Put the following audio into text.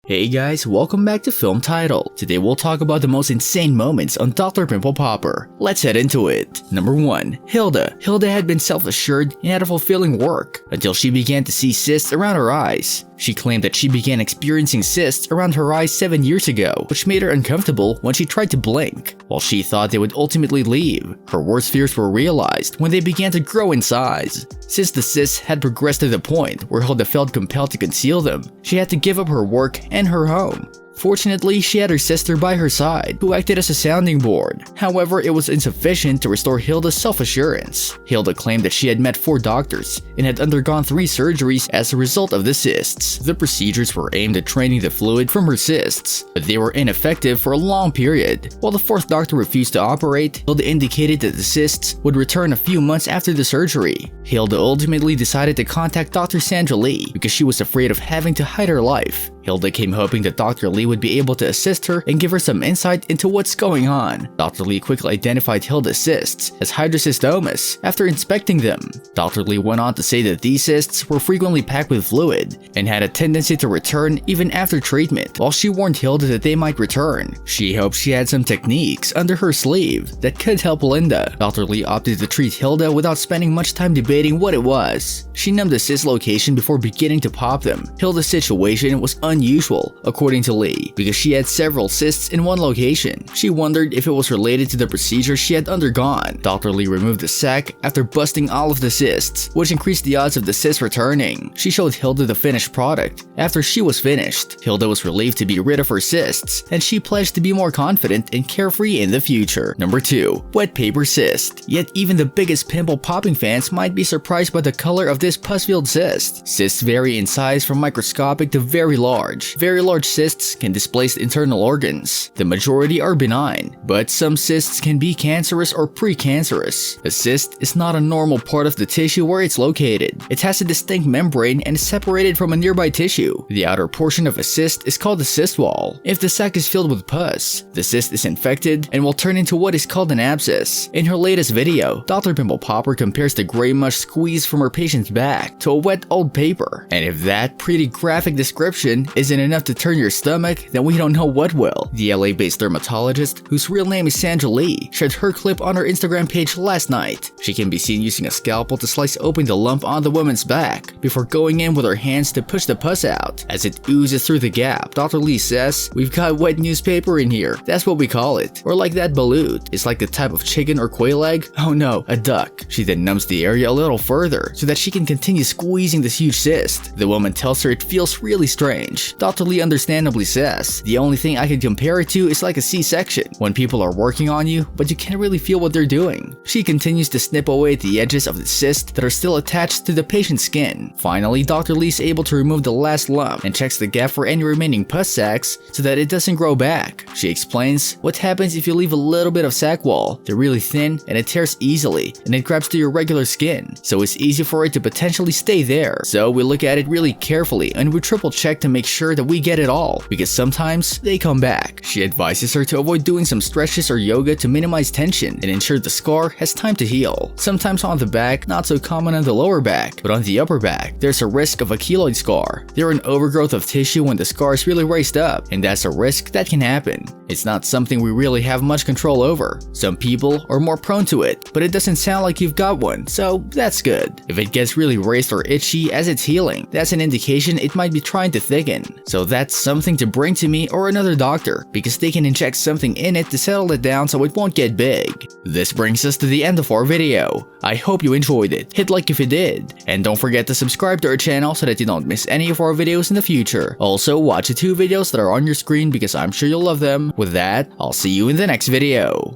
Hey guys, welcome back to Film Title. Today we'll talk about the most insane moments on Dr. Pimple Popper. Let's head into it. Number 1. Hilda. Hilda had been self-assured and had a fulfilling work until she began to see cysts around her eyes. She claimed that she began experiencing cysts around her eyes 7 years ago, which made her uncomfortable when she tried to blink. While she thought they would ultimately leave, her worst fears were realized when they began to grow in size. Since the cysts had progressed to the point where Hilda felt compelled to conceal them, she had to give up her work and her home. Fortunately, she had her sister by her side, who acted as a sounding board. However, it was insufficient to restore Hilda's self-assurance. Hilda claimed that she had met 4 doctors and had undergone 3 surgeries as a result of the cysts. The procedures were aimed at draining the fluid from her cysts, but they were ineffective for a long period. While the 4th doctor refused to operate, Hilda indicated that the cysts would return a few months after the surgery. Hilda ultimately decided to contact Dr. Sandra Lee because she was afraid of having to hide her life. Hilda came hoping that Dr. Lee would be able to assist her and give her some insight into what's going on. Dr. Lee quickly identified Hilda's cysts as hydrocystomas after inspecting them. Dr. Lee went on to say that these cysts were frequently packed with fluid and had a tendency to return even after treatment. While she warned Hilda that they might return, she hoped she had some techniques under her sleeve that could help Linda. Dr. Lee opted to treat Hilda without spending much time debating what it was. She numbed the cyst location before beginning to pop them. Hilda's situation was unusual, according to Lee, because she had several cysts in one location. She wondered if it was related to the procedure she had undergone. Dr. Lee removed the sac after busting all of the cysts, which increased the odds of the cysts returning. She showed Hilda the finished product. After she was finished, Hilda was relieved to be rid of her cysts, and she pledged to be more confident and carefree in the future. Number 2. Wet paper cyst. Yet even the biggest pimple popping fans might be surprised by the color of this pus-filled cyst. Cysts vary in size from microscopic to very large. Very large cysts can displace internal organs. The majority are benign, but some cysts can be cancerous or precancerous. A cyst is not a normal part of the tissue where it's located. It has a distinct membrane and is separated from a nearby tissue. The outer portion of a cyst is called the cyst wall. If the sac is filled with pus, the cyst is infected and will turn into what is called an abscess. In her latest video, Dr. Pimple Popper compares the gray mush squeezed from her patient's back to a wet old paper. And if that pretty graphic description isn't enough to turn your stomach, then we don't know what will. The LA-based dermatologist, whose real name is Sandra Lee, shared her clip on her Instagram page last night. She can be seen using a scalpel to slice open the lump on the woman's back before going in with her hands to push the pus out. As it oozes through the gap, Dr. Lee says, "We've got wet newspaper in here. That's what we call it. Or like that balut. It's like the type of chicken or quail egg. Oh no, a duck." She then numbs the area a little further so that she can continue squeezing this huge cyst. The woman tells her it feels really strange. Dr. Lee understandably says, "The only thing I can compare it to is like a C-section, when people are working on you, but you can't really feel what they're doing." She continues to snip away at the edges of the cyst that are still attached to the patient's skin. Finally, Dr. Lee is able to remove the last lump and checks the gap for any remaining pus sacs so that it doesn't grow back. She explains, "What happens if you leave a little bit of sac wall? They're really thin and it tears easily and it grabs to your regular skin, so it's easy for it to potentially stay there. So we look at it really carefully and we triple check to make sure that we get it all, because sometimes they come back." She advises her to avoid doing some stretches or yoga to minimize tension and ensure the scar has time to heal. Sometimes on the back, not so common on the lower back, but on the upper back, there's a risk of a keloid scar. They're an overgrowth of tissue when the scar is really raised up, and that's a risk that can happen. It's not something we really have much control over. Some people are more prone to it, but it doesn't sound like you've got one, so that's good. If it gets really raised or itchy as it's healing, that's an indication it might be trying to thicken. So that's something to bring to me or another doctor, because they can inject something in it to settle it down so it won't get big. This brings us to the end of our video. I hope you enjoyed it. Hit like if you did, and don't forget to subscribe to our channel so that you don't miss any of our videos in the future. Also, watch the 2 videos that are on your screen because I'm sure you'll love them. With that, I'll see you in the next video.